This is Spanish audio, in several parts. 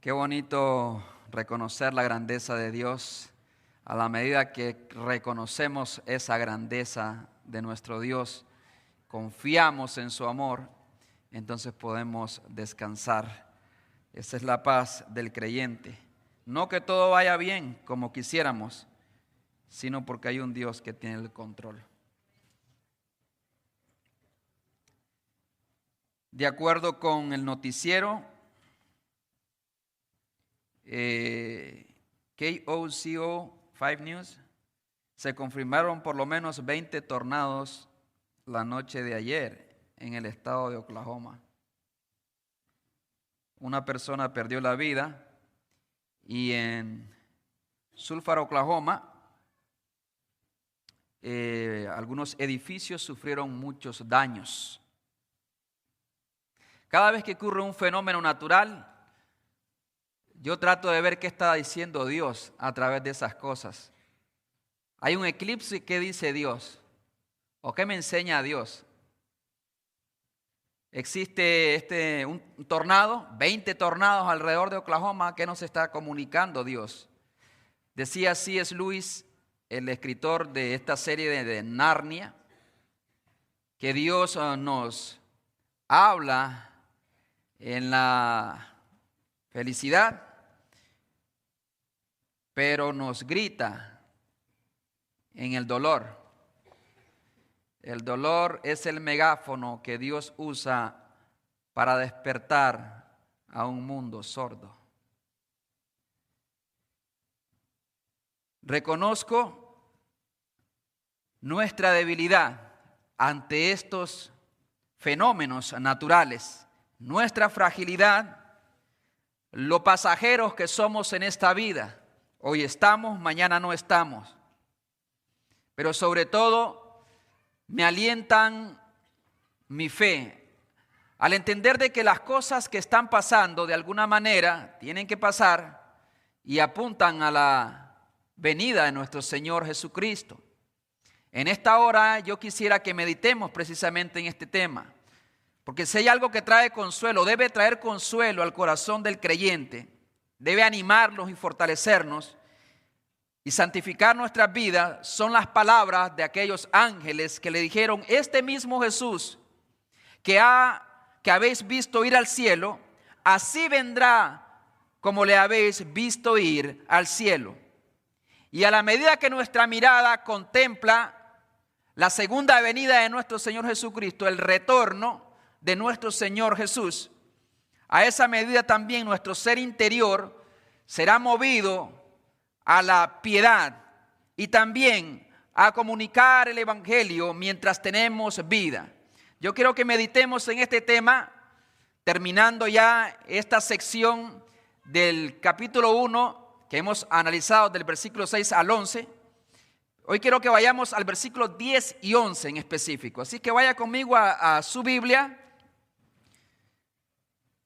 Qué bonito reconocer la grandeza de Dios. A la medida que reconocemos esa grandeza de nuestro Dios, confiamos en su amor, entonces podemos descansar. Esa es la paz del creyente. No que todo vaya bien como quisiéramos, sino porque hay un Dios que tiene el control. De acuerdo con el noticiero KOCO 5 News, se confirmaron por lo menos 20 tornados la noche de ayer en el estado de Oklahoma. Una persona perdió la vida y en Sulphur, Oklahoma, algunos edificios sufrieron muchos daños. Cada vez que ocurre un fenómeno natural, yo trato de ver qué está diciendo Dios a través de esas cosas. Hay un eclipse, ¿qué dice Dios? ¿O qué me enseña Dios? Existe un tornado, 20 tornados alrededor de Oklahoma. ¿Qué nos está comunicando Dios? Decía C.S. Lewis, el escritor de esta serie de Narnia, que Dios nos habla en la felicidad, pero nos grita en el dolor. El dolor es el megáfono que Dios usa para despertar a un mundo sordo. Reconozco nuestra debilidad ante estos fenómenos naturales, nuestra fragilidad, lo pasajeros que somos en esta vida. Hoy estamos, mañana no estamos. Pero sobre todo me alientan mi fe al entender de que las cosas que están pasando de alguna manera tienen que pasar y apuntan a la venida de nuestro Señor Jesucristo. En esta hora yo quisiera que meditemos precisamente en este tema, porque si hay algo que trae consuelo, debe traer consuelo al corazón del creyente, debe animarnos y fortalecernos y santificar nuestras vidas, son las palabras de aquellos ángeles que le dijeron: este mismo Jesús que habéis visto ir al cielo, así vendrá como le habéis visto ir al cielo. Y a la medida que nuestra mirada contempla la segunda venida de nuestro Señor Jesucristo, el retorno de nuestro Señor Jesús, a esa medida también nuestro ser interior será movido a la piedad y también a comunicar el evangelio mientras tenemos vida. Yo quiero que meditemos en este tema, terminando ya esta sección del capítulo 1 que hemos analizado del versículo 6 al 11. Hoy quiero que vayamos al versículo 10 y 11 en específico. Así que vaya conmigo a su Biblia.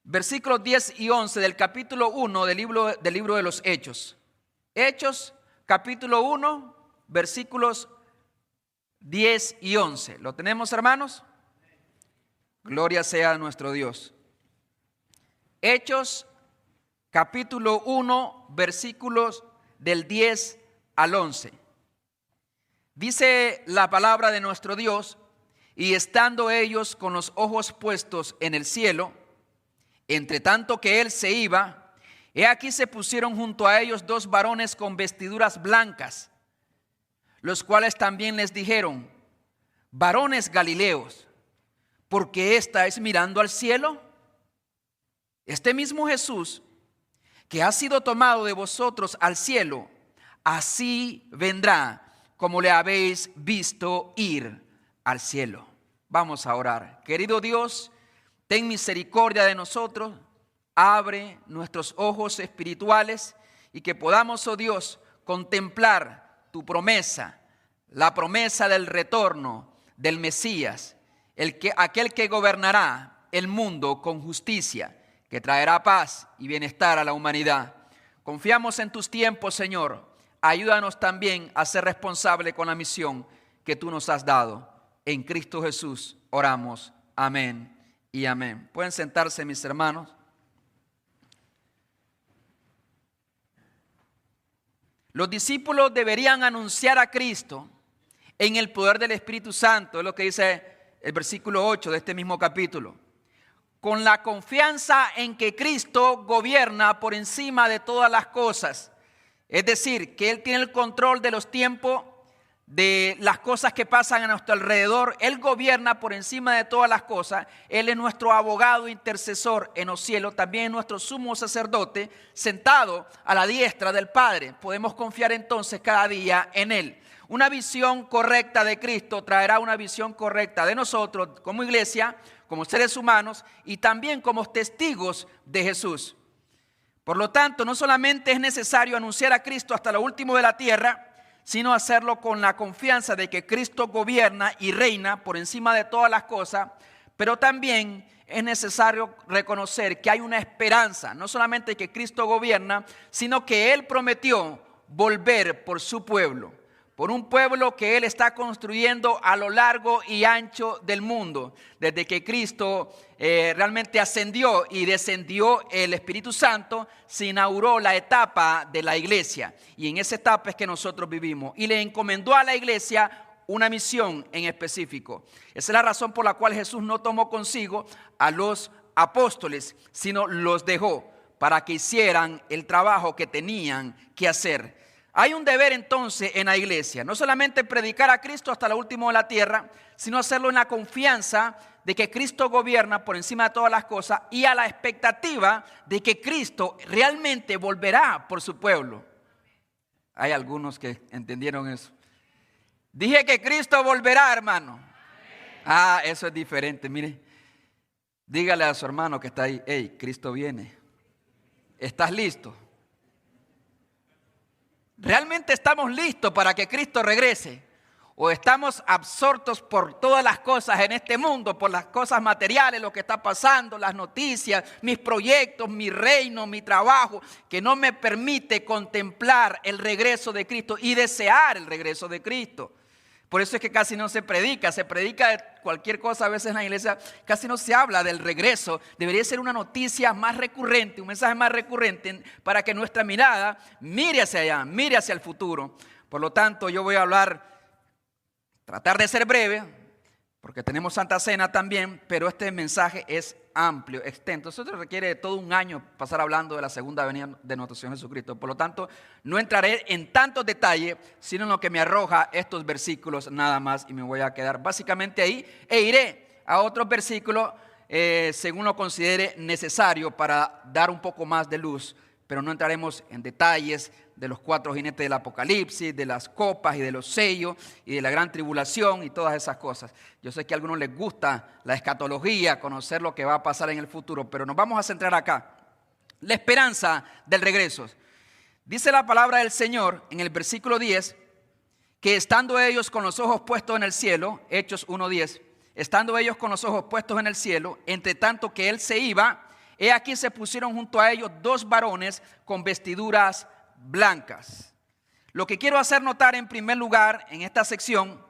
Versículos 10 y 11 del capítulo 1 del libro de los Hechos. Hechos, capítulo 1, versículos 10 y 11. ¿Lo tenemos, hermanos? Gloria sea a nuestro Dios. Hechos, capítulo 1, versículos del 10 al 11. Dice la palabra de nuestro Dios: y estando ellos con los ojos puestos en el cielo, entre tanto que él se iba, he aquí se pusieron junto a ellos dos varones con vestiduras blancas, los cuales también les dijeron: varones galileos, ¿por qué estáis mirando al cielo? Este mismo Jesús, que ha sido tomado de vosotros al cielo, así vendrá como le habéis visto ir al cielo. Vamos a orar. Querido Dios, ten misericordia de nosotros, abre nuestros ojos espirituales y que podamos, oh Dios, contemplar tu promesa, la promesa del retorno del Mesías, aquel que gobernará el mundo con justicia, que traerá paz y bienestar a la humanidad. Confiamos en tus tiempos, Señor. Ayúdanos también a ser responsables con la misión que tú nos has dado. En Cristo Jesús oramos. Amén y amén. Pueden sentarse, mis hermanos. Los discípulos deberían anunciar a Cristo en el poder del Espíritu Santo, es lo que dice el versículo 8 de este mismo capítulo, con la confianza en que Cristo gobierna por encima de todas las cosas. Es decir, que Él tiene el control de los tiempos, de las cosas que pasan a nuestro alrededor. Él gobierna por encima de todas las cosas. Él es nuestro abogado intercesor en los cielos, también es nuestro sumo sacerdote sentado a la diestra del Padre. Podemos confiar entonces cada día en Él. Una visión correcta de Cristo traerá una visión correcta de nosotros como iglesia, como seres humanos y también como testigos de Jesús. Por lo tanto, no solamente es necesario anunciar a Cristo hasta lo último de la tierra, sino hacerlo con la confianza de que Cristo gobierna y reina por encima de todas las cosas, pero también es necesario reconocer que hay una esperanza, no solamente que Cristo gobierna, sino que Él prometió volver por su pueblo, por un pueblo que Él está construyendo a lo largo y ancho del mundo. Desde que Cristo realmente ascendió y descendió el Espíritu Santo, se inauguró la etapa de la iglesia. Y en esa etapa es que nosotros vivimos. Y le encomendó a la iglesia una misión en específico. Esa es la razón por la cual Jesús no tomó consigo a los apóstoles, sino los dejó para que hicieran el trabajo que tenían que hacer. Hay un deber entonces en la iglesia, no solamente predicar a Cristo hasta lo último de la tierra, sino hacerlo en la confianza de que Cristo gobierna por encima de todas las cosas y a la expectativa de que Cristo realmente volverá por su pueblo. Hay algunos que entendieron eso. Dije que Cristo volverá, hermano. Ah, eso es diferente. Mire, dígale a su hermano que está ahí: hey, Cristo viene. ¿Estás listo? ¿Realmente estamos listos para que Cristo regrese? ¿O estamos absortos por todas las cosas en este mundo, por las cosas materiales, lo que está pasando, las noticias, mis proyectos, mi reino, mi trabajo, que no me permite contemplar el regreso de Cristo y desear el regreso de Cristo? Por eso es que casi no se predica de cualquier cosa. A veces en la iglesia casi no se habla del regreso. Debería ser una noticia más recurrente, un mensaje más recurrente para que nuestra mirada mire hacia allá, mire hacia el futuro. Por lo tanto, yo voy a tratar de ser breve, porque tenemos Santa Cena también, pero este mensaje es amplio, extenso. Eso requiere todo un año pasar hablando de la segunda venida de nuestro Señor Jesucristo. Por lo tanto, no entraré en tantos detalles, sino en lo que me arroja estos versículos nada más, y me voy a quedar básicamente ahí e iré a otros versículos según lo considere necesario para dar un poco más de luz, pero no entraremos en detalles de los 4 jinetes del Apocalipsis, de las copas y de los sellos y de la gran tribulación y todas esas cosas. Yo sé que a algunos les gusta la escatología, conocer lo que va a pasar en el futuro, pero nos vamos a centrar acá. La esperanza del regreso. Dice la palabra del Señor en el versículo 10, que estando ellos con los ojos puestos en el cielo, Hechos 1:10, estando ellos con los ojos puestos en el cielo, entre tanto que Él se iba, he aquí se pusieron junto a ellos 2 varones con vestiduras blancas. Lo que quiero hacer notar en primer lugar en esta sección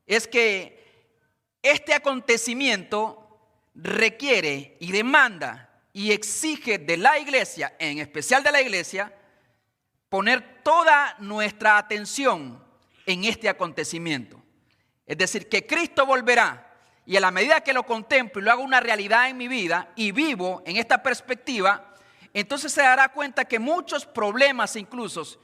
es que este acontecimiento requiere y demanda y exige de la iglesia, en especial de la iglesia, poner toda nuestra atención en este acontecimiento. Es decir, que Cristo volverá. Y a la medida que lo contemplo y lo hago una realidad en mi vida y vivo en esta perspectiva, entonces se dará cuenta que muchos problemas incluso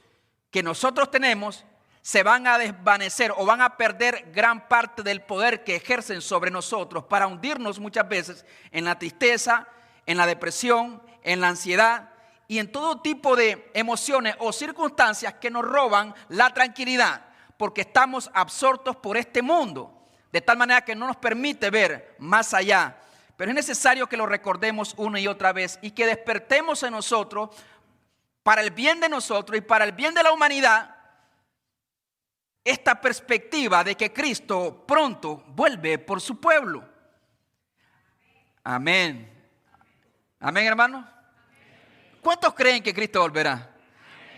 que nosotros tenemos se van a desvanecer o van a perder gran parte del poder que ejercen sobre nosotros para hundirnos muchas veces en la tristeza, en la depresión, en la ansiedad y en todo tipo de emociones o circunstancias que nos roban la tranquilidad porque estamos absortos por este mundo. De tal manera que no nos permite ver más allá. Pero es necesario que lo recordemos una y otra vez y que despertemos en nosotros, para el bien de nosotros y para el bien de la humanidad, esta perspectiva de que Cristo pronto vuelve por su pueblo. Amén. Amén, hermano. ¿Cuántos creen que Cristo volverá?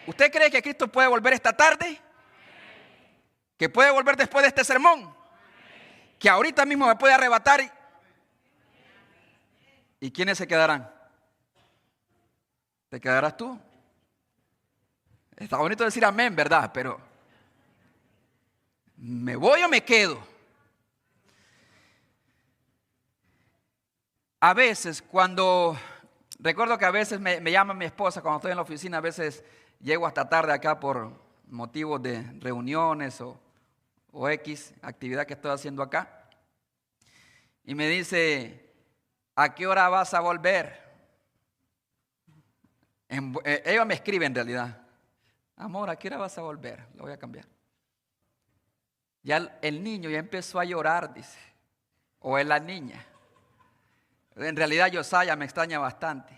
¿Usted cree que Cristo puede volver esta tarde? ¿Que puede volver después de este sermón? Que ahorita mismo me puede arrebatar. ¿Y quiénes se quedarán? ¿Te quedarás tú? Está bonito decir amén, ¿verdad? Pero ¿me voy o me quedo? A veces recuerdo que a veces me llama mi esposa cuando estoy en la oficina, a veces llego hasta tarde acá por motivos de reuniones o X actividad que estoy haciendo acá. Y me dice, ¿a qué hora vas a volver? Ella me escribe en realidad, amor, ¿a qué hora vas a volver? Lo voy a cambiar. Ya el niño ya empezó a llorar, dice, o es la niña. En realidad Josiah me extraña bastante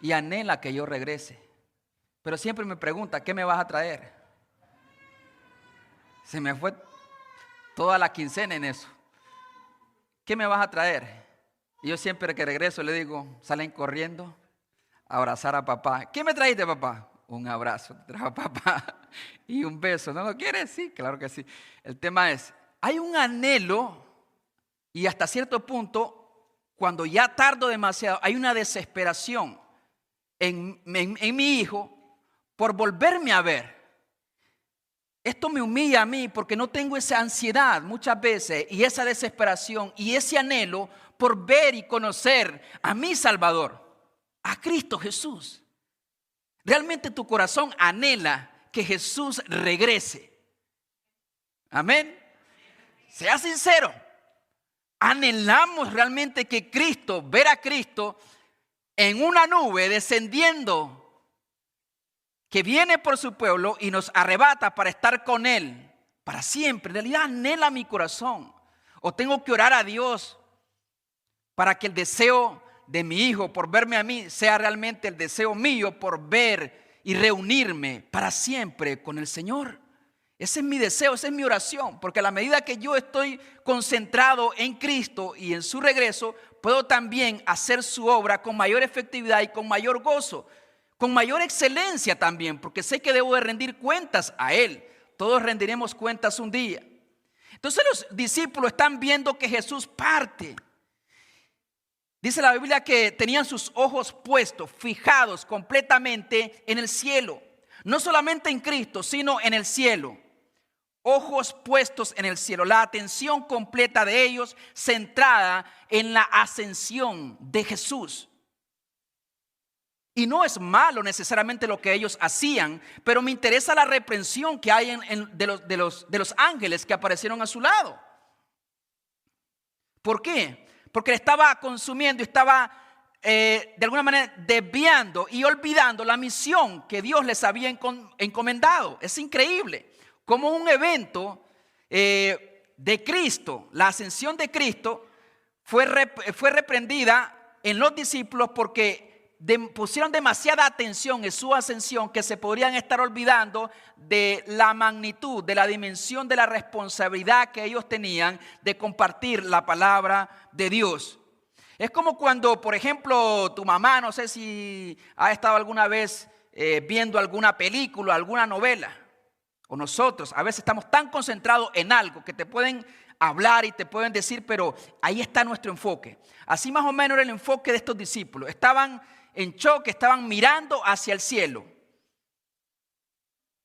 y anhela que yo regrese, pero siempre me pregunta, ¿qué me vas a traer? Se me fue toda la quincena en eso. ¿Qué me vas a traer? Y yo siempre que regreso le digo, salen corriendo a abrazar a papá. ¿Qué me trajiste, papá? Un abrazo, te trajo papá y un beso. ¿No lo quieres? Sí, claro que sí. El tema es, hay un anhelo y hasta cierto punto, cuando ya tardo demasiado, hay una desesperación en mi hijo por volverme a ver. Esto me humilla a mí porque no tengo esa ansiedad muchas veces y esa desesperación y ese anhelo por ver y conocer a mi Salvador, a Cristo Jesús. Realmente tu corazón anhela que Jesús regrese. Amén. Sea sincero. Anhelamos realmente que Cristo, ver a Cristo en una nube descendiendo, que viene por su pueblo y nos arrebata para estar con Él para siempre. En realidad anhela mi corazón. O tengo que orar a Dios para que el deseo de mi hijo por verme a mí sea realmente el deseo mío por ver y reunirme para siempre con el Señor. Ese es mi deseo, esa es mi oración, porque a la medida que yo estoy concentrado en Cristo y en su regreso, puedo también hacer su obra con mayor efectividad y con mayor gozo, con mayor excelencia también, porque sé que debo de rendir cuentas a Él. Todos rendiremos cuentas un día. Entonces los discípulos están viendo que Jesús parte. Dice la Biblia que tenían sus ojos puestos, fijados completamente en el cielo. No solamente en Cristo, sino en el cielo. Ojos puestos en el cielo, la atención completa de ellos centrada en la ascensión de Jesús. Y no es malo necesariamente lo que ellos hacían, pero me interesa la reprensión que hay de los ángeles que aparecieron a su lado. ¿Por qué? Porque estaba consumiendo, estaba de alguna manera desviando y olvidando la misión que Dios les había encomendado. Es increíble. Como un evento de Cristo, la ascensión de Cristo fue reprendida en los discípulos porque pusieron demasiada atención en su ascensión que se podrían estar olvidando de la magnitud, de la dimensión de la responsabilidad que ellos tenían de compartir la palabra de Dios. Es como cuando, por ejemplo, tu mamá, no sé si ha estado alguna vez viendo alguna película, alguna novela. O nosotros a veces estamos tan concentrados en algo que te pueden hablar y te pueden decir, pero ahí está nuestro enfoque. Así más o menos era el enfoque de estos discípulos. Estaban en choque, estaban mirando hacia el cielo,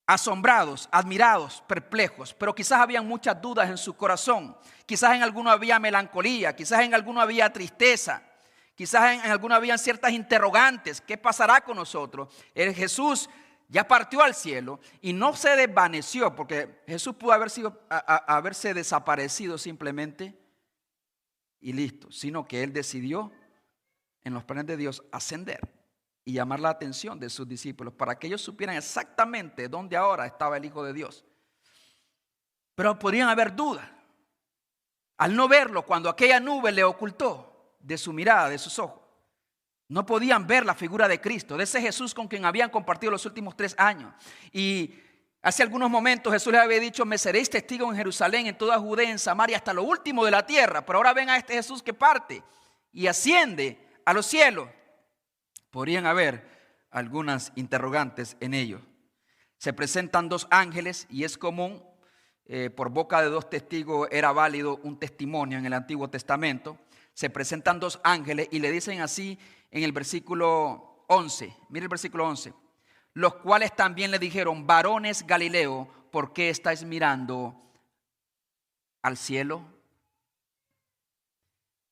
asombrados, admirados, perplejos, pero quizás habían muchas dudas en su corazón. Quizás en alguno había melancolía, quizás en alguno había tristeza, quizás en alguno habían ciertas interrogantes. ¿Qué pasará con nosotros? Jesús ya partió al cielo y no se desvaneció, porque Jesús pudo haberse desaparecido simplemente y listo, sino que Él decidió en los planes de Dios ascender y llamar la atención de sus discípulos para que ellos supieran exactamente dónde ahora estaba el Hijo de Dios. Pero podrían haber dudas al no verlo cuando aquella nube le ocultó de su mirada, de sus ojos. No podían ver la figura de Cristo, de ese Jesús con quien habían compartido los últimos 3 años. Y hace algunos momentos Jesús les había dicho, me seréis testigos en Jerusalén, en toda Judea, en Samaria, hasta lo último de la tierra. Pero ahora ven a este Jesús que parte y asciende a los cielos. Podrían haber algunas interrogantes en ellos. Se presentan 2 ángeles y es común, por boca de 2 testigos era válido un testimonio en el Antiguo Testamento. Se presentan 2 ángeles y le dicen así en el versículo 11. Mire el versículo 11. los cuales también le dijeron: varones Galileo, ¿por qué estáis mirando al cielo?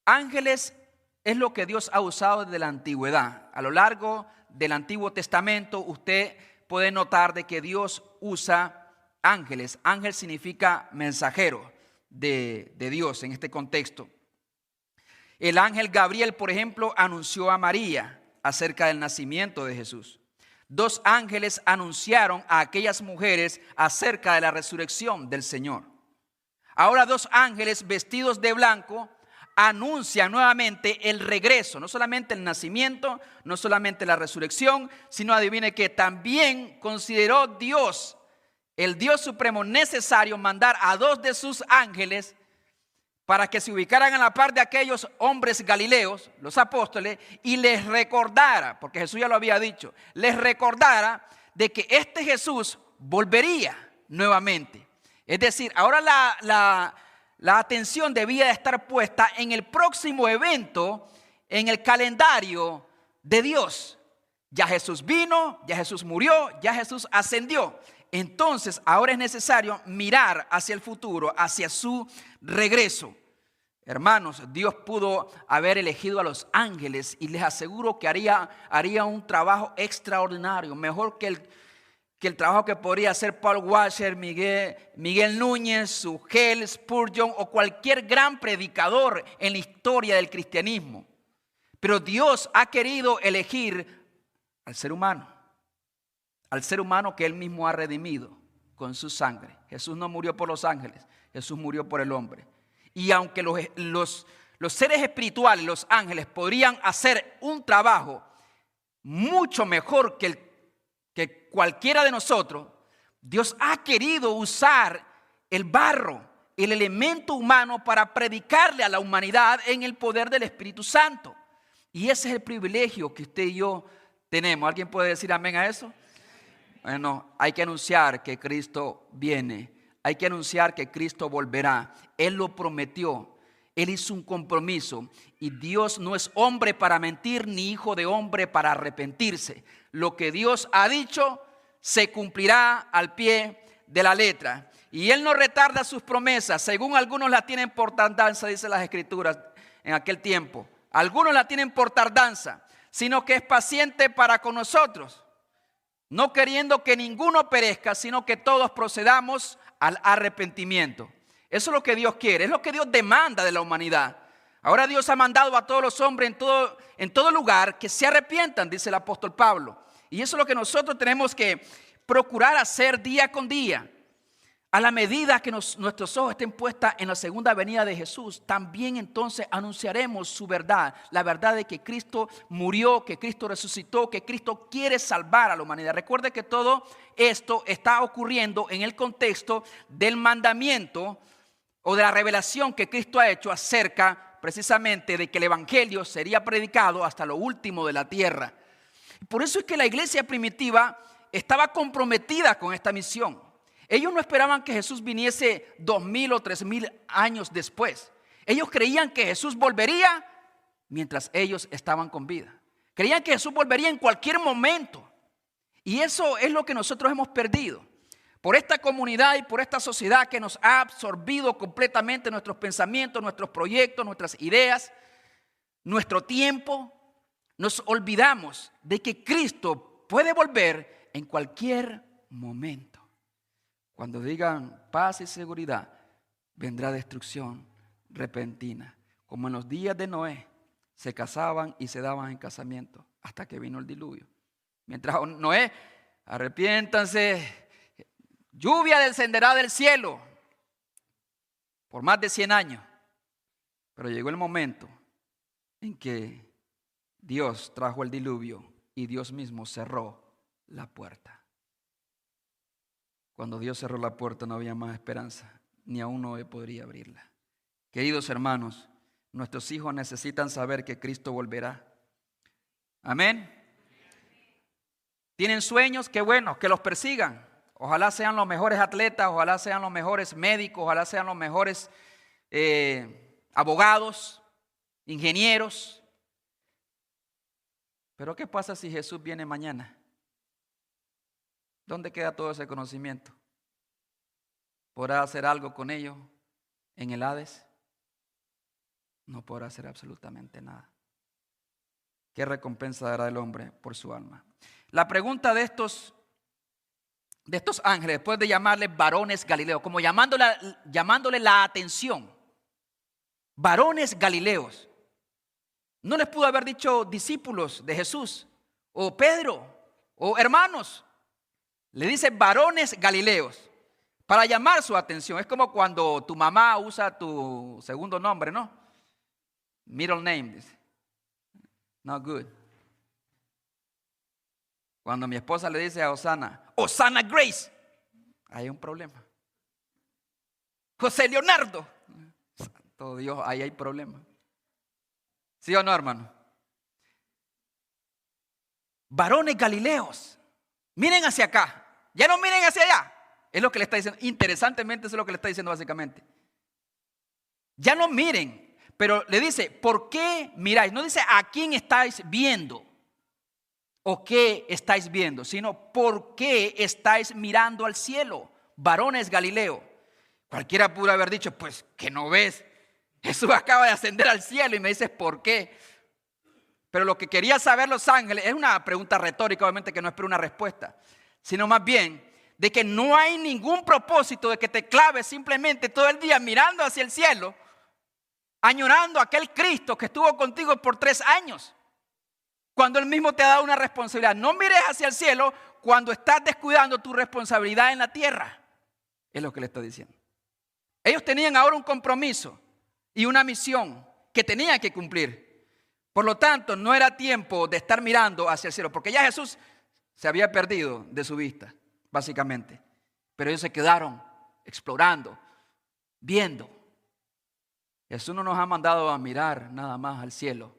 Ángeles es lo que Dios ha usado desde la antigüedad. A lo largo del Antiguo Testamento usted puede notar de que Dios usa ángeles. Ángel significa mensajero de Dios en este contexto. El ángel Gabriel, por ejemplo, anunció a María acerca del nacimiento de Jesús. 2 ángeles anunciaron a aquellas mujeres acerca de la resurrección del Señor. Ahora 2 ángeles vestidos de blanco anuncian nuevamente el regreso, no solamente el nacimiento, no solamente la resurrección, sino, adivine que también consideró Dios, el Dios supremo, necesario mandar a 2 de sus ángeles para que se ubicaran a la par de aquellos hombres galileos, los apóstoles, y les recordara, porque Jesús ya lo había dicho, les recordara de que este Jesús volvería nuevamente. Es decir, ahora la atención debía de estar puesta en el próximo evento, en el calendario de Dios. Ya Jesús vino, ya Jesús murió, ya Jesús ascendió. Entonces ahora es necesario mirar hacia el futuro, hacia su regreso. Hermanos, Dios pudo haber elegido a los ángeles y les aseguro que haría un trabajo extraordinario, mejor que el trabajo que podría hacer Paul Washer, Miguel Núñez, Sugel, Spurgeon o cualquier gran predicador en la historia del cristianismo. Pero Dios ha querido elegir al ser humano que Él mismo ha redimido con su sangre. Jesús no murió por los ángeles, Jesús murió por el hombre. Y aunque los seres espirituales, los ángeles, podrían hacer un trabajo mucho mejor que cualquiera de nosotros, Dios ha querido usar el barro, el elemento humano, para predicarle a la humanidad en el poder del Espíritu Santo. Y ese es el privilegio que usted y yo tenemos. ¿Alguien puede decir amén a eso? Bueno, hay que anunciar que Cristo viene. Hay que anunciar que Cristo volverá. Él lo prometió. Él hizo un compromiso. Y Dios no es hombre para mentir, ni hijo de hombre para arrepentirse. Lo que Dios ha dicho se cumplirá al pie de la letra. Y Él no retarda sus promesas. Según algunos la tienen por tardanza, dice las Escrituras en aquel tiempo. Algunos la tienen por tardanza, sino que es paciente para con nosotros, no queriendo que ninguno perezca, sino que todos procedamos al arrepentimiento. Eso es lo que Dios quiere, es lo que Dios demanda de la humanidad. Ahora Dios ha mandado a todos los hombres en todo lugar que se arrepientan, dice el apóstol Pablo. Y eso es lo que nosotros tenemos que procurar hacer día con día. A la medida que nuestros ojos estén puestos en la segunda venida de Jesús, también entonces anunciaremos su verdad, la verdad de que Cristo murió, que Cristo resucitó, que Cristo quiere salvar a la humanidad. Recuerde que todo esto está ocurriendo en el contexto del mandamiento o de la revelación que Cristo ha hecho acerca precisamente de que el evangelio sería predicado hasta lo último de la tierra. Por eso es que la iglesia primitiva estaba comprometida con esta misión. Ellos no esperaban que Jesús viniese 2000 o 3000 años después. Ellos creían que Jesús volvería mientras ellos estaban con vida. Creían que Jesús volvería en cualquier momento. Y eso es lo que nosotros hemos perdido. Por esta comunidad y por esta sociedad que nos ha absorbido completamente nuestros pensamientos, nuestros proyectos, nuestras ideas, nuestro tiempo, nos olvidamos de que Cristo puede volver en cualquier momento. Cuando digan paz y seguridad, vendrá destrucción repentina. Como en los días de Noé, se casaban y se daban en casamiento hasta que vino el diluvio. Mientras Noé, arrepiéntanse, lluvia descenderá del cielo por más de 100 años. Pero llegó el momento en que Dios trajo el diluvio y Dios mismo cerró la puerta. Cuando Dios cerró la puerta no había más esperanza, ni aún Noé podría abrirla. Queridos hermanos, nuestros hijos necesitan saber que Cristo volverá. Amén. ¿Tienen sueños? Qué bueno, que los persigan. Ojalá sean los mejores atletas, ojalá sean los mejores médicos, ojalá sean los mejores abogados, ingenieros. Pero ¿qué pasa si Jesús viene mañana? ¿Dónde queda todo ese conocimiento? ¿Podrá hacer algo con ello en el Hades? No podrá hacer absolutamente nada. ¿Qué recompensa dará el hombre por su alma? La pregunta de estos ángeles, después de llamarles varones galileos, como llamándole la atención, varones galileos, no les pudo haber dicho discípulos de Jesús, o Pedro, o hermanos. Le dice varones galileos, para llamar su atención. Es como cuando tu mamá usa tu segundo nombre, ¿no? Middle name, dice. Not good. Cuando mi esposa le dice a Osana, Osana Grace, hay un problema. José Leonardo, santo Dios, ahí hay problema. ¿Sí o no, hermano? Varones galileos, miren hacia acá, ya no miren hacia allá. Es lo que le está diciendo, interesantemente eso es lo que le está diciendo básicamente. Ya no miren. Pero le dice, ¿por qué miráis? No dice a quién estáis viendo o qué estáis viendo, sino por qué estáis mirando al cielo, varones Galileo. Cualquiera pudo haber dicho, pues que no ves, Jesús acaba de ascender al cielo y me dices ¿por qué? Pero lo que quería saber los ángeles es una pregunta retórica, obviamente que no espera una respuesta, sino más bien de que no hay ningún propósito de que te claves simplemente todo el día mirando hacia el cielo, añorando a aquel Cristo que estuvo contigo por 3 años, cuando Él mismo te ha dado una responsabilidad. No mires hacia el cielo cuando estás descuidando tu responsabilidad en la tierra. Es lo que le estoy diciendo. Ellos tenían ahora un compromiso y una misión que tenían que cumplir. Por lo tanto, no era tiempo de estar mirando hacia el cielo, porque ya Jesús se había perdido de su vista, básicamente. Pero ellos se quedaron explorando, viendo. Jesús no nos ha mandado a mirar nada más al cielo,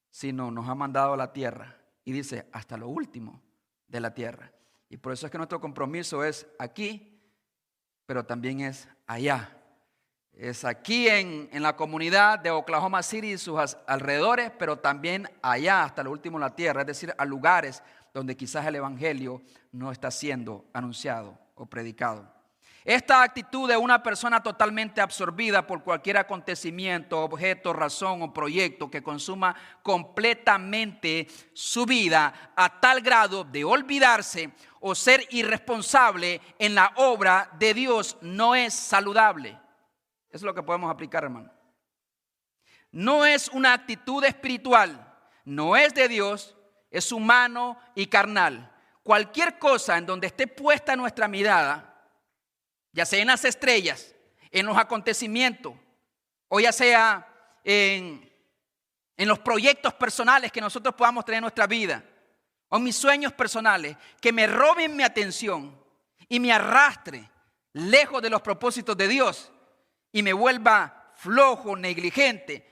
sino nos ha mandado a la tierra. Y dice, hasta lo último de la tierra. Y por eso es que nuestro compromiso es aquí, pero también es allá. Es aquí en la comunidad de Oklahoma City y sus alrededores, pero también allá, hasta lo último de la tierra. Es decir, a lugares donde quizás el evangelio no está siendo anunciado o predicado. Esta actitud de una persona totalmente absorbida por cualquier acontecimiento, objeto, razón o proyecto que consuma completamente su vida a tal grado de olvidarse o ser irresponsable en la obra de Dios no es saludable. Eso es lo que podemos aplicar, hermano. No es una actitud espiritual, no es de Dios, es humano y carnal. Cualquier cosa en donde esté puesta nuestra mirada, ya sea en las estrellas, en los acontecimientos, o ya sea en los proyectos personales que nosotros podamos tener en nuestra vida, o en mis sueños personales, que me roben mi atención y me arrastre lejos de los propósitos de Dios y me vuelva flojo, negligente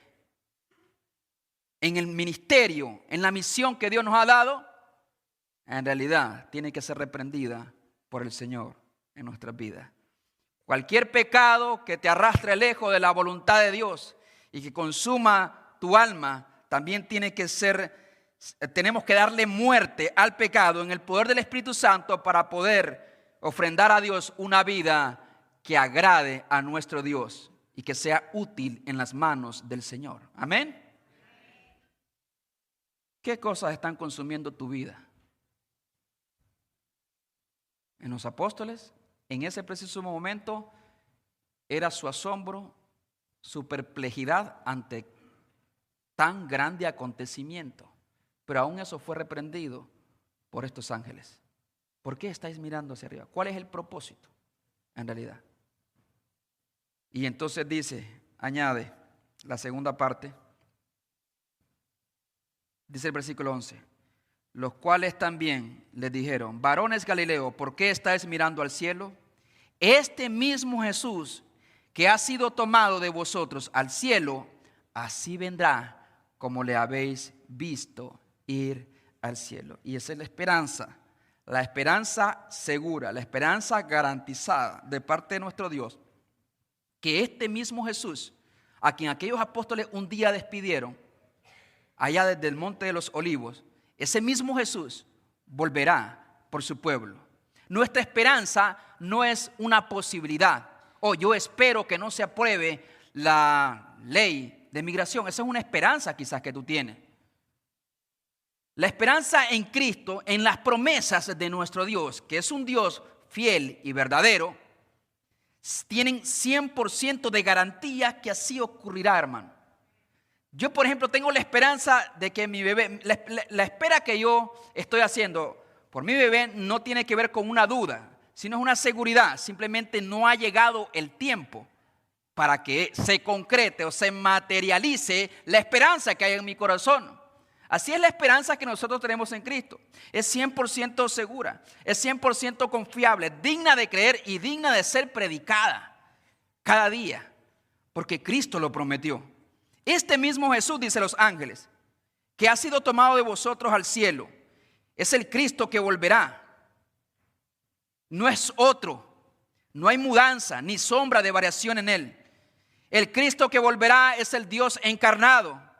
en el ministerio, en la misión que Dios nos ha dado, en realidad tiene que ser reprendida por el Señor en nuestras vidas. Cualquier pecado que te arrastre lejos de la voluntad de Dios y que consuma tu alma, también tenemos que darle muerte al pecado en el poder del Espíritu Santo para poder ofrendar a Dios una vida que agrade a nuestro Dios y que sea útil en las manos del Señor. Amén. ¿Qué cosas están consumiendo tu vida? En los apóstoles, en ese preciso momento, era su asombro, su perplejidad ante tan grande acontecimiento. Pero aún eso fue reprendido por estos ángeles. ¿Por qué estáis mirando hacia arriba? ¿Cuál es el propósito en realidad? Y entonces añade la segunda parte. Dice el versículo 11. Los cuales también les dijeron, varones Galileo, ¿por qué estáis mirando al cielo? Este mismo Jesús que ha sido tomado de vosotros al cielo, así vendrá como le habéis visto ir al cielo. Y esa es la esperanza segura, la esperanza garantizada de parte de nuestro Dios, que este mismo Jesús, a quien aquellos apóstoles un día despidieron, allá desde el monte de los olivos, ese mismo Jesús volverá por su pueblo. Nuestra esperanza no es una posibilidad. Yo espero que no se apruebe la ley de migración. Esa es una esperanza quizás que tú tienes. La esperanza en Cristo, en las promesas de nuestro Dios, que es un Dios fiel y verdadero, tienen 100% de garantía que así ocurrirá, hermano. Yo, por ejemplo, tengo la esperanza de que mi bebé, la espera que yo estoy haciendo por mi bebé no tiene que ver con una duda, sino es una seguridad. Simplemente no ha llegado el tiempo para que se concrete o se materialice la esperanza que hay en mi corazón. Así es la esperanza que nosotros tenemos en Cristo. Es 100% segura, es 100% confiable, digna de creer y digna de ser predicada cada día, porque Cristo lo prometió. Este mismo Jesús, dice los ángeles, que ha sido tomado de vosotros al cielo, es el Cristo que volverá. No es otro, no hay mudanza ni sombra de variación en él. El Cristo que volverá es el Dios encarnado,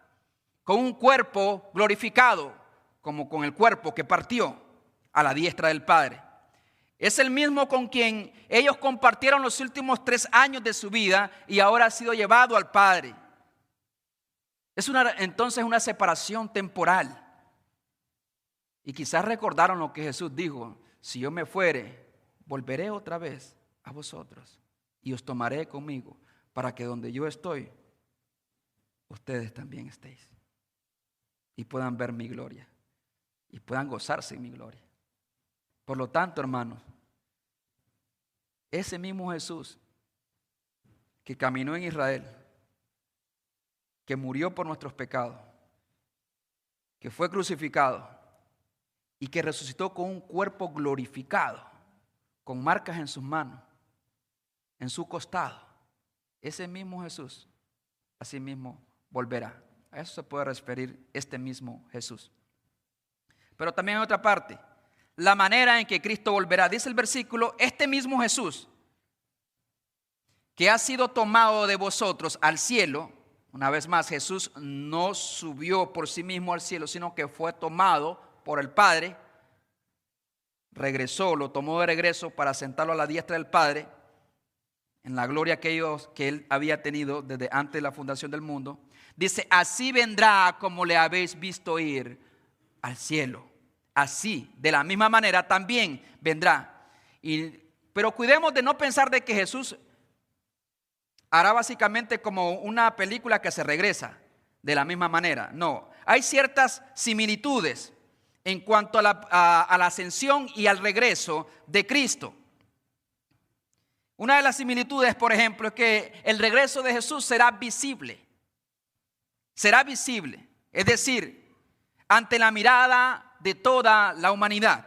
con un cuerpo glorificado, como con el cuerpo que partió a la diestra del Padre. Es el mismo con quien ellos compartieron los últimos 3 años de su vida y ahora ha sido llevado al Padre. Es entonces una separación temporal. Y quizás recordaron lo que Jesús dijo: si yo me fuere, volveré otra vez a vosotros y os tomaré conmigo, para que donde yo estoy, ustedes también estéis y puedan ver mi gloria y puedan gozarse en mi gloria. Por lo tanto, hermanos, ese mismo Jesús que caminó en Israel, que murió por nuestros pecados, que fue crucificado y que resucitó con un cuerpo glorificado, con marcas en sus manos, en su costado, ese mismo Jesús, así mismo volverá. A eso se puede referir este mismo Jesús. Pero también hay otra parte, la manera en que Cristo volverá. Dice el versículo: este mismo Jesús que ha sido tomado de vosotros al cielo. Una vez más, Jesús no subió por sí mismo al cielo, sino que fue tomado por el Padre. Regresó, lo tomó de regreso para sentarlo a la diestra del Padre, en la gloria que él había tenido desde antes de la fundación del mundo. Dice: así vendrá como le habéis visto ir al cielo. Así, de la misma manera, también vendrá. Pero cuidemos de no pensar de que Jesús hará básicamente como una película que se regresa de la misma manera. No, hay ciertas similitudes en cuanto a la ascensión y al regreso de Cristo. Una de las similitudes, por ejemplo, es que el regreso de Jesús será visible. Será visible, es decir, ante la mirada de toda la humanidad.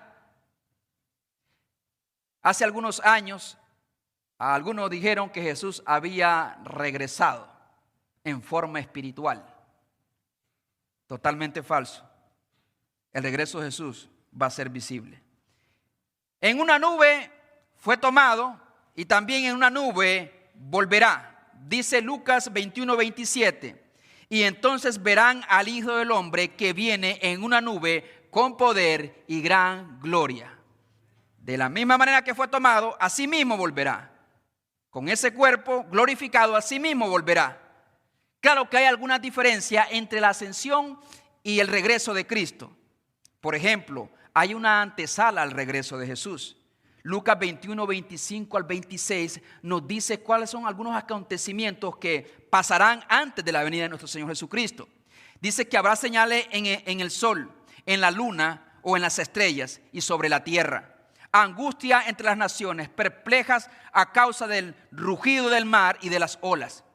Hace algunos años, algunos dijeron que Jesús había regresado en forma espiritual. Totalmente falso. El regreso de Jesús va a ser visible. En una nube fue tomado y también en una nube volverá. Dice Lucas 21:27. Y entonces verán al Hijo del Hombre que viene en una nube con poder y gran gloria. De la misma manera que fue tomado, así mismo volverá. Con ese cuerpo glorificado, así mismo volverá. Claro que hay alguna diferencia entre la ascensión y el regreso de Cristo. Por ejemplo, hay una antesala al regreso de Jesús. Lucas 21:25 al 26 nos dice cuáles son algunos acontecimientos que pasarán antes de la venida de nuestro Señor Jesucristo. Dice que habrá señales en el sol, en la luna o en las estrellas y sobre la tierra. Angustia entre las naciones, perplejas a causa del rugido del mar y de las olas.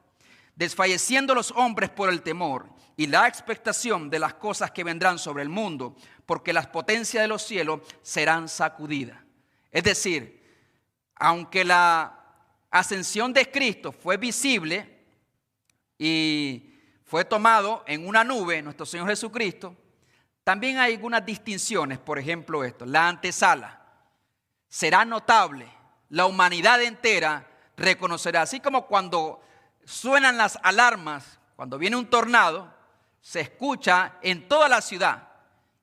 Desfalleciendo los hombres por el temor y la expectación de las cosas que vendrán sobre el mundo, porque las potencias de los cielos serán sacudidas. Es decir, aunque la ascensión de Cristo fue visible y fue tomado en una nube, nuestro Señor Jesucristo, también hay algunas distinciones. Por ejemplo, la antesala será notable, la humanidad entera reconocerá. Así como cuando suenan las alarmas, cuando viene un tornado, se escucha en toda la ciudad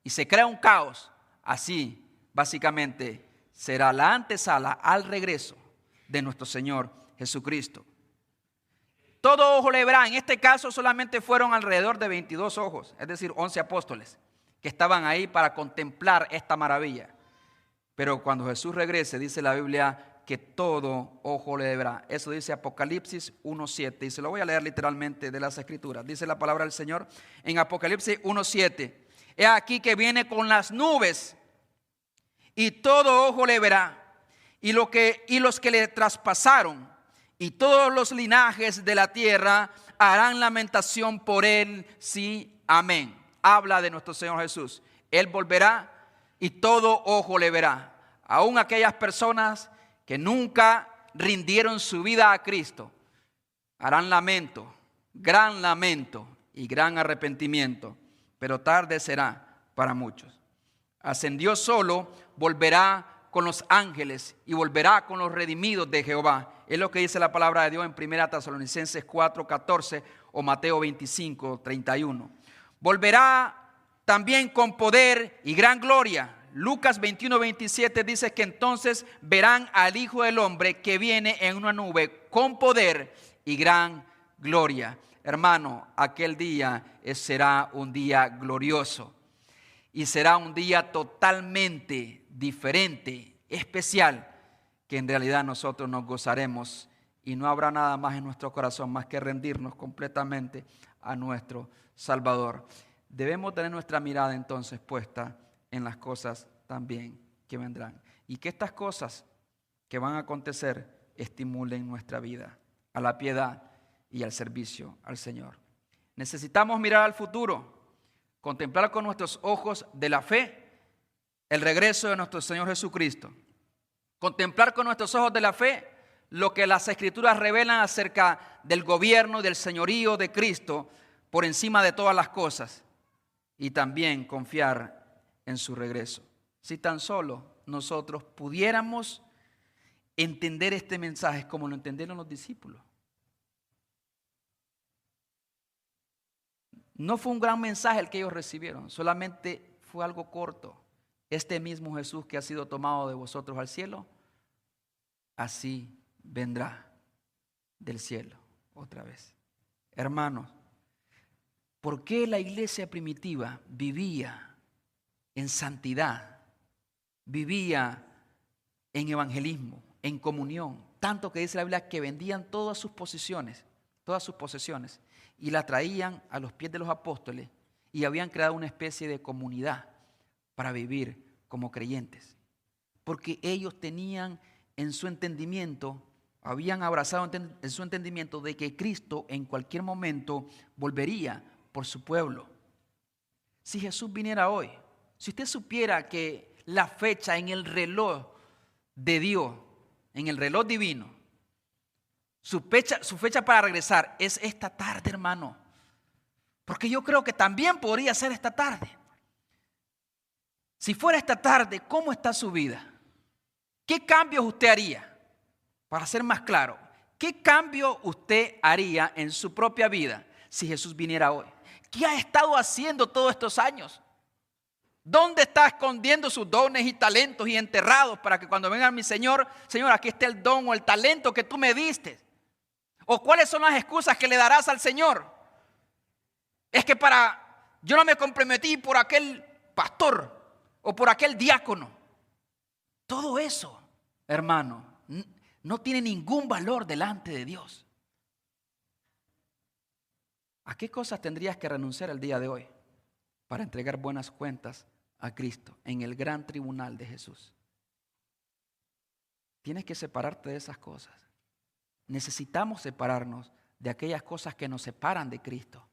y se crea un caos. Así, básicamente, será la antesala al regreso de nuestro Señor Jesucristo. Todo ojo le verá. En este caso solamente fueron alrededor de 22 ojos, es decir, 11 apóstoles que estaban ahí para contemplar esta maravilla. Pero cuando Jesús regrese, dice la Biblia, que todo ojo le verá. Eso dice Apocalipsis 1:7. Y se lo voy a leer literalmente de las Escrituras. Dice la palabra del Señor en Apocalipsis 1:7. He aquí que viene con las nubes y todo ojo le verá. Y los que le traspasaron y todos los linajes de la tierra harán lamentación por él. Sí, amén. Habla de nuestro Señor Jesús. Él volverá y todo ojo le verá. Aún aquellas personas que nunca rindieron su vida a Cristo harán lamento y gran arrepentimiento, pero tarde será para muchos. Ascendió solo, volverá con los ángeles y volverá con los redimidos de Jehová. Es lo que dice la palabra de Dios en 1 Tesalonicenses 4:14 o Mateo 25:31. Volverá también con poder y gran gloria. Lucas 21:27 dice que entonces verán al Hijo del Hombre que viene en una nube con poder y gran gloria. Hermano, aquel día será un día glorioso y será un día totalmente diferente, especial, que en realidad nosotros nos gozaremos y no habrá nada más en nuestro corazón más que rendirnos completamente a nuestro Salvador. Debemos tener nuestra mirada entonces puesta en las cosas también que vendrán. Y que estas cosas que van a acontecer estimulen nuestra vida a la piedad y al servicio al Señor. Necesitamos mirar al futuro, contemplar con nuestros ojos de la fe el regreso de nuestro Señor Jesucristo. Contemplar con nuestros ojos de la fe lo que las Escrituras revelan acerca del gobierno y del señorío de Cristo por encima de todas las cosas. Y también confiar en su regreso. Si tan solo nosotros pudiéramos entender este mensaje como lo entendieron los discípulos. No fue un gran mensaje el que ellos recibieron, solamente fue algo corto. Este mismo Jesús que ha sido tomado de vosotros al cielo, así vendrá del cielo otra vez. Hermanos, ¿por qué la iglesia primitiva vivía en santidad? Vivía en evangelismo, en comunión. Tanto que dice la Biblia que vendían todas sus posesiones y la traían a los pies de los apóstoles y habían creado una especie de comunidad para vivir como creyentes. Porque ellos tenían en su entendimiento, habían abrazado en su entendimiento de que Cristo en cualquier momento volvería por su pueblo. Si Jesús viniera hoy, si usted supiera que la fecha en el reloj de Dios, en el reloj divino, su fecha para regresar es esta tarde, hermano. Porque yo creo que también podría ser esta tarde. Si fuera esta tarde, ¿cómo está su vida? ¿Qué cambios usted haría? Para ser más claro, ¿qué cambio usted haría en su propia vida si Jesús viniera hoy? ¿Qué ha estado haciendo todos estos años? ¿Dónde está escondiendo sus dones y talentos y enterrados para que cuando venga mi Señor, Señor, aquí está el don o el talento que tú me diste? ¿O cuáles son las excusas que le darás al Señor? Es que yo no me comprometí por aquel pastor o por aquel diácono. Todo eso, hermano, no tiene ningún valor delante de Dios. ¿A qué cosas tendrías que renunciar el día de hoy para entregar buenas cuentas a Cristo en el gran tribunal de Jesús? Tienes que separarte de esas cosas. Necesitamos separarnos de aquellas cosas que nos separan de Cristo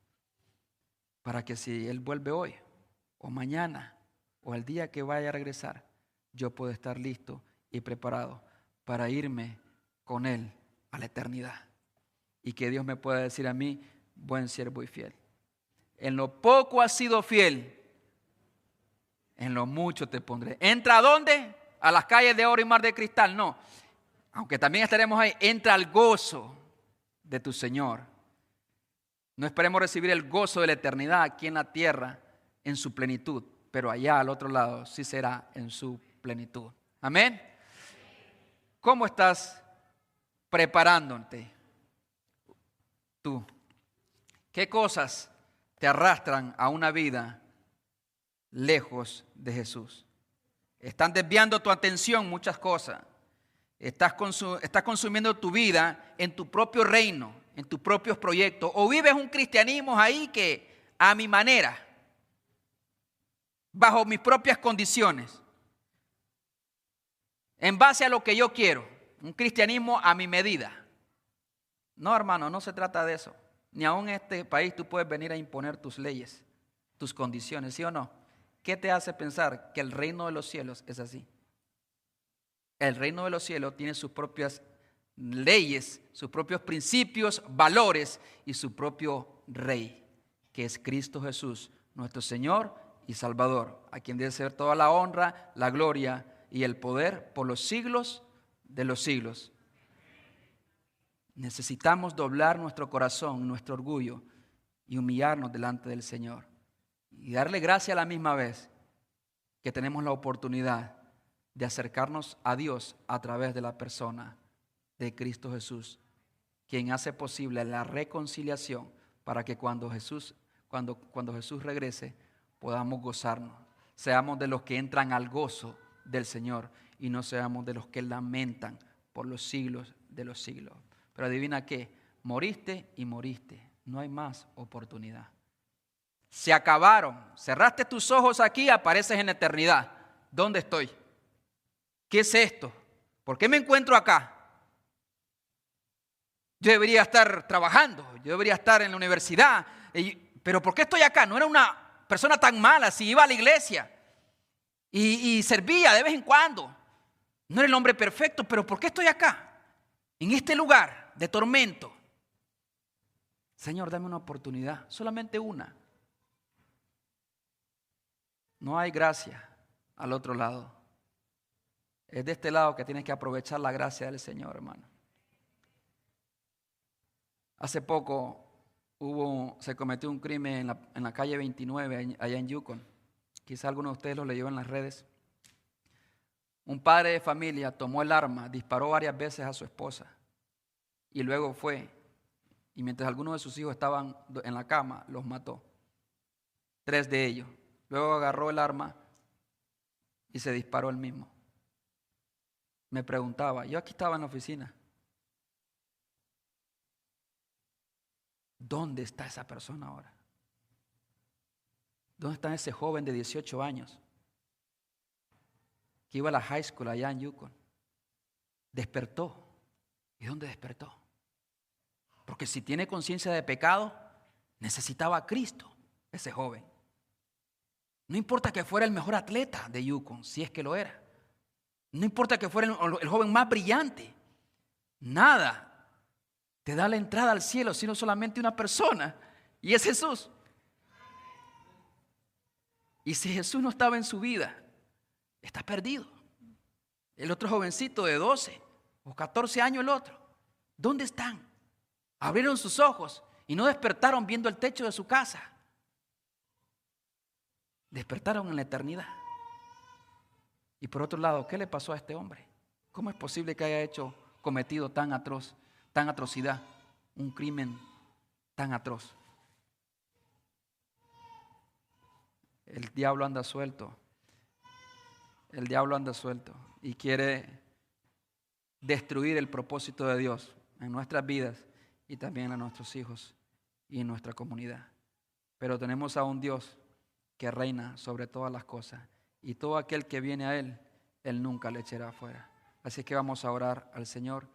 para que si Él vuelve hoy o mañana o el día que vaya a regresar, yo pueda estar listo y preparado para irme con Él a la eternidad. Y que Dios me pueda decir a mí, buen siervo y fiel. En lo poco has sido fiel, en lo mucho te pondré. ¿Entra a dónde? ¿A las calles de oro y mar de cristal? No. Aunque también estaremos ahí, entra al gozo de tu Señor. No esperemos recibir el gozo de la eternidad aquí en la tierra en su plenitud, pero allá al otro lado sí será en su plenitud. Amén. ¿Cómo estás preparándote tú? ¿Qué cosas te arrastran a una vida lejos de Jesús? Están desviando tu atención muchas cosas. Estás consumiendo tu vida en tu propio reino, en tus propios proyectos. O vives un cristianismo ahí que a mi manera, bajo mis propias condiciones, en base a lo que yo quiero. Un cristianismo a mi medida. No, hermano, no se trata de eso. Ni aún en este país tú puedes venir a imponer tus leyes, tus condiciones, ¿sí o no? ¿Qué te hace pensar que el reino de los cielos es así? El reino de los cielos tiene sus propias leyes, sus propios principios, valores y su propio rey, que es Cristo Jesús, nuestro Señor y Salvador, a quien debe ser toda la honra, la gloria y el poder por los siglos de los siglos. Necesitamos doblar nuestro corazón, nuestro orgullo y humillarnos delante del Señor y darle gracia a la misma vez que tenemos la oportunidad de acercarnos a Dios a través de la persona de Cristo Jesús, quien hace posible la reconciliación para que cuando Jesús regrese podamos gozarnos, seamos de los que entran al gozo del Señor y no seamos de los que lamentan por los siglos de los siglos. Pero adivina qué, moriste y moriste, no hay más oportunidad. Se acabaron, cerraste tus ojos aquí, apareces en la eternidad. ¿Dónde estoy? ¿Qué es esto? ¿Por qué me encuentro acá? Yo debería estar trabajando, yo debería estar en la universidad, pero ¿por qué estoy acá? No era una persona tan mala, si iba a la iglesia y servía de vez en cuando. No era el hombre perfecto, pero ¿por qué estoy acá? En este lugar de tormento. Señor, dame una oportunidad, solamente una. No hay gracia al otro lado. Es de este lado que tienes que aprovechar la gracia del Señor, hermano. Hace poco se cometió un crimen en la calle 29, allá en Yukon. Quizá alguno de ustedes lo leyó en las redes. Un padre de familia tomó el arma, disparó varias veces a su esposa y luego fue. Y mientras algunos de sus hijos estaban en la cama, los mató. 3 de ellos. Luego agarró el arma y se disparó él mismo. Me preguntaba, yo aquí estaba en la oficina, ¿dónde está esa persona ahora? ¿Dónde está ese joven de 18 años que iba a la high school allá en Yukon? Despertó. ¿Y dónde despertó? Porque si tiene conciencia de pecado, necesitaba a Cristo, ese joven. No importa que fuera el mejor atleta de Yukon, si es que lo era. No importa que fuera el joven más brillante. Nada te da la entrada al cielo, sino solamente una persona, y es Jesús. Y si Jesús no estaba en su vida, está perdido. El otro jovencito de 12 o 14 años, el otro, ¿dónde están? Abrieron sus ojos y no despertaron viendo el techo de su casa. Despertaron en la eternidad. Y por otro lado, ¿qué le pasó a este hombre? ¿Cómo es posible que haya cometido tan atrocidad, un crimen tan atroz? El diablo anda suelto. El diablo anda suelto y quiere destruir el propósito de Dios en nuestras vidas y también en nuestros hijos y en nuestra comunidad. Pero tenemos a un Dios que reina sobre todas las cosas y todo aquel que viene a Él, Él nunca le echará afuera. Así que vamos a orar al Señor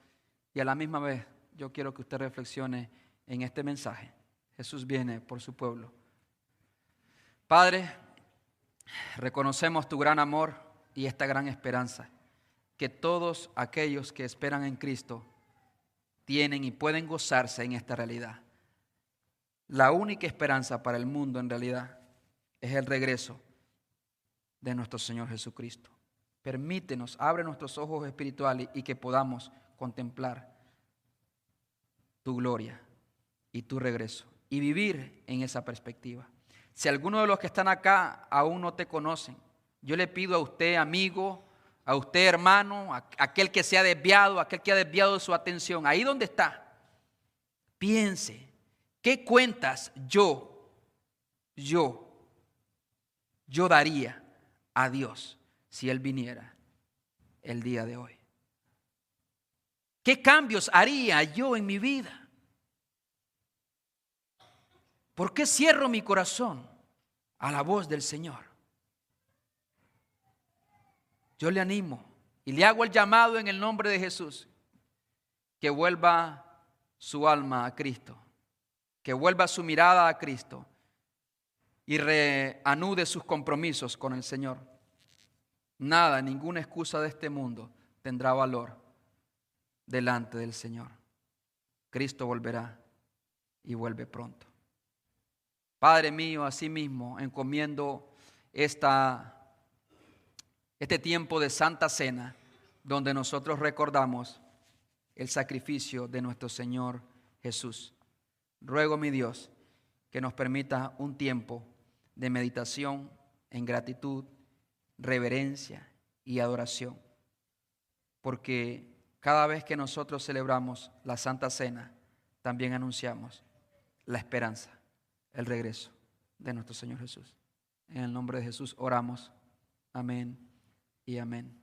y a la misma vez yo quiero que usted reflexione en este mensaje. Jesús viene por su pueblo. Padre, reconocemos tu gran amor y esta gran esperanza, que todos aquellos que esperan en Cristo tienen y pueden gozarse en esta realidad. La única esperanza para el mundo en realidad es el regreso de nuestro Señor Jesucristo. Permítenos, abre nuestros ojos espirituales y que podamos contemplar tu gloria y tu regreso y vivir en esa perspectiva. Si alguno de los que están acá aún no te conocen, yo le pido a usted, amigo, a usted, hermano, a aquel que se ha desviado, aquel que ha desviado su atención, ahí donde está, piense, ¿qué cuentas yo daría a Dios si Él viniera el día de hoy? ¿Qué cambios haría yo en mi vida? ¿Por qué cierro mi corazón a la voz del Señor? Yo le animo y le hago el llamado en el nombre de Jesús, que vuelva su alma a Cristo, que vuelva su mirada a Cristo y reanude sus compromisos con el Señor. Nada, ninguna excusa de este mundo tendrá valor delante del Señor. Cristo volverá y vuelve pronto. Padre mío, asimismo encomiendo este tiempo de Santa Cena, donde nosotros recordamos el sacrificio de nuestro Señor Jesús. Ruego, mi Dios, que nos permita un tiempo de meditación en gratitud, reverencia y adoración, porque cada vez que nosotros celebramos la Santa Cena, también anunciamos la esperanza, el regreso de nuestro Señor Jesús. En el nombre de Jesús oramos. Amén y amén.